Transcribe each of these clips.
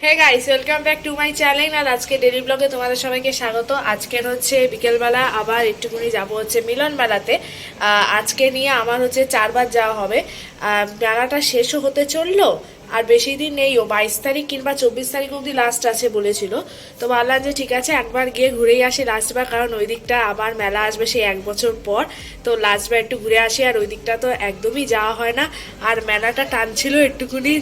Hey guys, welcome back to my channel. আর আজকে daily ব্লগে তোমাদের সবাইকে স্বাগত। আজকের হচ্ছে বিকেলবেলা আবার একটুখানি যাব হচ্ছে মিলন মেলাতে। আজকে নিয়ে আমার হচ্ছে 4বার যাওয়া হবে। মেলাটা শেষও হতে চললো, আর বেশি দিন নেইও, 22 তারিখ কিংবা 24 তারিখ অবধি লাস্ট আছে বলেছিল। তো ভাবলাম যে ঠিক আছে একবার গিয়ে ঘুরেই আসি লাস্টবার, কারণ ওই দিকটা আবার মেলা আসবে সেই 1 বছর পর। তো লাস্টবার একটু ঘুরে আসি, আর ওই দিকটা তো একদমই যাওয়া হয় না। আর মেলাটা টানছিল একটুখানি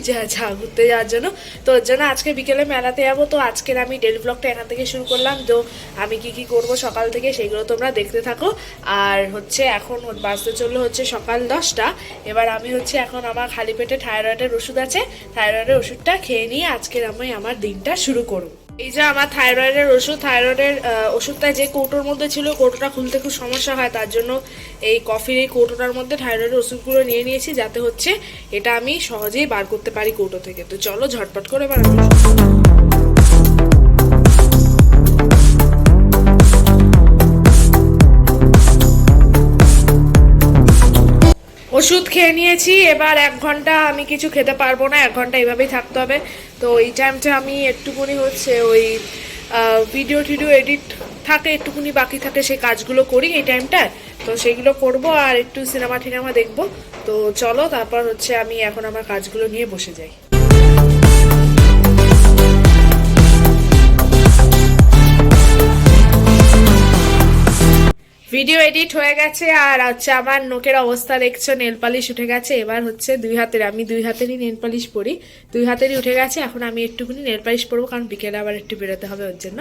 ঘুরতে যাওয়ার জন্য, তো ওর জন্য আজকে বিকেলে মেলাতে যাবো। তো আজকের আমি ডেলি ব্লগটা এখান থেকে শুরু করলাম। তো আমি কি করব সকাল থেকে সেইগুলো তোমরা দেখতে থাকো। আর হচ্ছে এখন বাজতে চললো হচ্ছে সকাল 10টা। এবার আমি হচ্ছে এখন আমার খালি পেটে থাইরয়েডের ওষুধ আছে, থাইরয়েডের ওষুধটা খেয়ে নিয়ে আজকের আমি আমার দিনটা শুরু করব। এই যে আমার থাইরয়েডের ওষুধ, থাইরয়েডের ওষুধটা যে কৌটোর মধ্যে ছিল, কৌটোটা খুলতে খুব সমস্যা হয়, তার জন্য এই কফির এই কৌটোটার মধ্যে থাইরয়েডের ওষুধগুলো নিয়ে নিয়েছি, যাতে হচ্ছে এটা আমি সহজেই বার করতে পারি কৌটো থেকে। তো চলো ঝটপট করে এবার আমি ওষুধ খেয়ে নিয়েছি। এবার 1 ঘন্টা আমি কিছু খেতে পারবো না, 1 ঘন্টা এইভাবেই থাকতে হবে। তো এই টাইমটা আমি একটুখানি হচ্ছে ওই ভিডিও এডিট থাকে, একটুখানি বাকি থাকে, সেই কাজগুলো করি এই টাইমটায়। তো সেগুলো করব আর একটু সিনেমা দেখবো। তো চলো তারপর হচ্ছে আমি এখন আমার কাজগুলো নিয়ে বসে যাই। ভিডিও এডিট হয়ে গেছে, আর হচ্ছে আমার নোকের অবস্থা দেখছো, নেল পালিশ উঠে গেছে। এবার হচ্ছে আমি দুই হাতেরই নেল পালিশ পরি, 2 হাতেরই উঠে গেছে। এখন আমি একটুখানি নেল পালিশ পরবো, কারণ বিকেলে আবার একটু বেরোতে হবে ওর জন্য।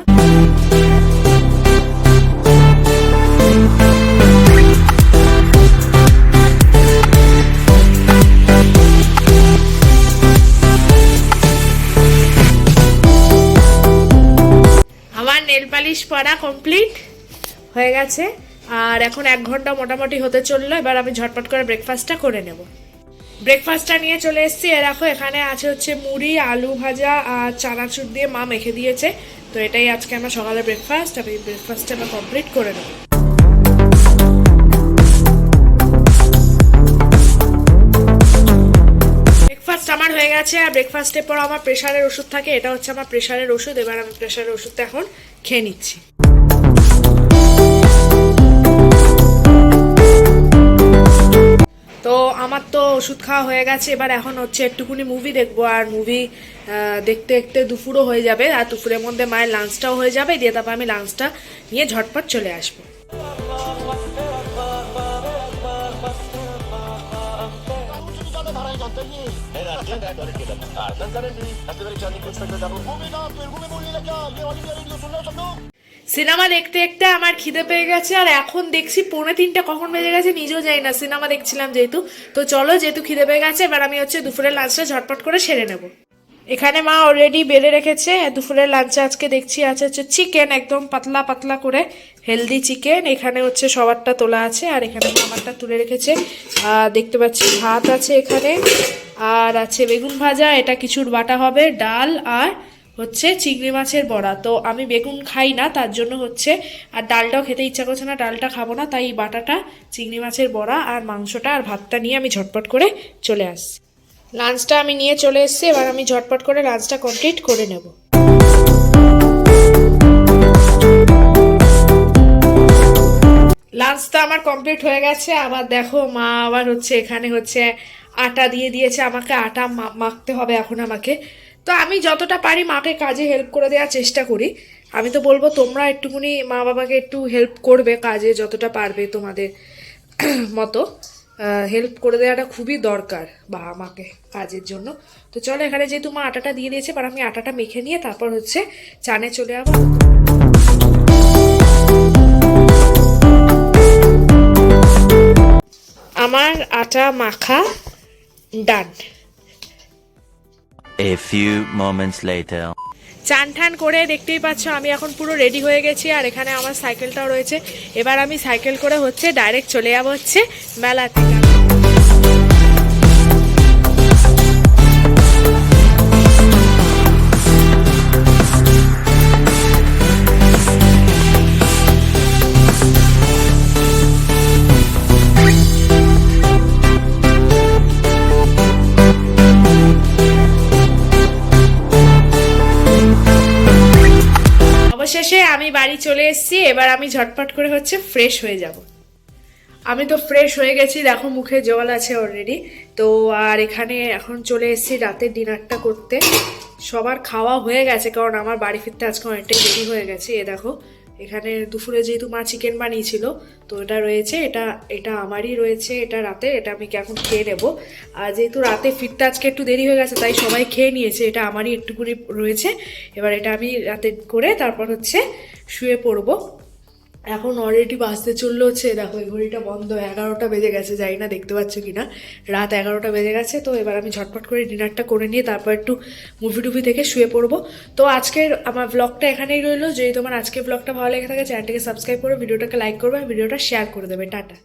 আমার নেল পালিশ পরা কমপ্লিট হয়ে গেছে, আর এখন 1 ঘন্টা মোটামুটি হতে চললো। এবার আমি ঝটপট করে ব্রেকফাস্টটা করে নেব। ব্রেকফাস্টটা নিয়ে চলে এসেছি। দেখো এখানে আছে হচ্ছে মুড়ি, আলু ভাজা আর চানাচুর দিয়ে মা মেখে দিয়েছে। তো এটাই আজকে আমার সকালের ব্রেকফাস্ট। আমি ব্রেকফাস্টটা আমার কমপ্লিট করে নেব। ব্রেকফাস্ট আমার হয়ে গেছে, আর ব্রেকফাস্টের পর আমার প্রেশারের ওষুধ থাকে, এটা হচ্ছে আমার প্রেশারের ওষুধ। এবার আমি প্রেশারের ওষুধটা এখন খেয়ে নিচ্ছি। তো আমার তো ওষুধ খাওয়া হয়ে গেছে। এবার এখন হচ্ছে একটুখানি মুভি দেখবো, আর মুভি দেখতে দেখতে দুপুরও হয়ে যাবে, আর দুপুরের মধ্যে মায়ের লাঞ্চটাও হয়ে যাবে, দিয়ে তারপর আমি লাঞ্চটা নিয়ে ঝটপট চলে আসবো। সিনেমা দেখতে দেখতে আমার খিদে পেয়ে গেছে, আর এখন দেখছি 2:45 কখন বেজে গেছে নিজেও যাই না, সিনেমা দেখছিলাম যেহেতু। তো চলো, যেহেতু খিদে পেয়ে গেছে, এবার আমি হচ্ছে দুপুরের লাঞ্চটা ঝটপট করে সেরে নেব। এখানে মা অলরেডি বেড়ে রেখেছে। দুপুরের লাঞ্চে আজকে দেখছি আছে হচ্ছে চিকেন, একদম পাতলা পাতলা করে হেলদি চিকেন। এখানে হচ্ছে সবারটা তোলা আছে, আর এখানে আমারটা তুলে রেখেছে। দেখতে পাচ্ছি ভাত আছে এখানে, আর আছে বেগুন ভাজা, এটা কিছুর বাটা হবে, ডাল, আর হচ্ছে চিংড়ি মাছের বড়া। তো আমি বেগুন খাই না, তার জন্য হচ্ছে, আর ডালটাও খেতে ইচ্ছা করছে না, ডালটা খাবো না, তাই বাটাটা, চিংড়ি মাছের বড়া আর মাংসটা আর ভাতটা নিয়ে আমি ঝটপট করে চলে আসছি। লাঞ্চটা আমি নিয়ে চলে এসেছি। এবার আমি ঝটপট করে লাঞ্চটা কমপ্লিট করে নেব। লাঞ্চটা আমার কমপ্লিট হয়ে গেছে। আবার দেখো মা আবার হচ্ছে এখানে হচ্ছে আটা দিয়ে দিয়েছে আমাকে, আটা মাখতে হবে এখন আমাকে। তো আমি যতটা পারি মাকে কাজে হেল্প করে দেওয়ার চেষ্টা করি। আমি তো বলবো তোমরা একটুখানি মা বাবাকে একটু হেল্প করবে কাজে, যতটা পারবে তোমাদের মতো হেল্প করে দেওয়াটা খুবই দরকার বা আমাকে কাজের জন্য। তো চলো, এখানে যেহেতু মা আটাটা দিয়ে দিয়েছে, এবার আমি আটাটা মেখে নিয়ে তারপর হচ্ছে চানে চলে যাবো। আমার আটা মাখা ডান। A few moments later. চান ঠান করে দেখতেই পাচ্ছ আমি এখন পুরো রেডি হয়ে গেছি, আর এখানে আমার সাইকেলটাও রয়েছে। এবার আমি সাইকেল করে হচ্ছে ডাইরেক্ট চলে যাবো হচ্ছে মেলা থেকে। অবশেষে আমি বাড়ি চলে এসেছি। এবার আমি ঝটপট করে হচ্ছে ফ্রেশ হয়ে যাব। আমি তো ফ্রেশ হয়ে গেছি, দেখো মুখে জল আছে অলরেডি। তো আর এখানে এখন চলে এসেছি রাতের ডিনারটা করতে। সবার খাওয়া হয়ে গেছে, কারণ আমার বাড়ি ফিরতে আজকে অনেকটাই দেরি হয়ে গেছে। এ দেখো এখানে দুপুরে যেহেতু মা চিকেন বানিয়েছিল, তো এটা রয়েছে, এটা এটা আমারই রয়েছে, এটা রাতে, এটা আমি এখন খেয়ে নেবো। আর যেহেতু রাতে ফিরতে আজকে একটু দেরি হয়ে গেছে, তাই সবাই খেয়ে নিয়েছে, এটা আমারই একটুকুনি রয়েছে। এবার এটা আমি রাতে করে তারপর হচ্ছে শুয়ে পড়বো। এখন অলরেডি বাজতে চললো হচ্ছে, দেখো এই ঘড়িটা বন্ধ, 11টা বেজে গেছে, জানি না দেখতে পাচ্ছ কিনা, রাত 11টা বেজে গেছে। তো এবার আমি ঝটপট করে ডিনারটা করে নিয়ে তারপর একটু মুভি টুভি থেকে শুয়ে পড়বো। তো আজকের আমার ব্লগটা এখানেই রইলো। যদি তোমার আজকের ব্লগটা ভালো লেগে থাকে, চ্যানেলটাকে সাবস্ক্রাইব করো, ভিডিওটাকে লাইক করবে, ভিডিওটা শেয়ার করে দেবে। টাটা।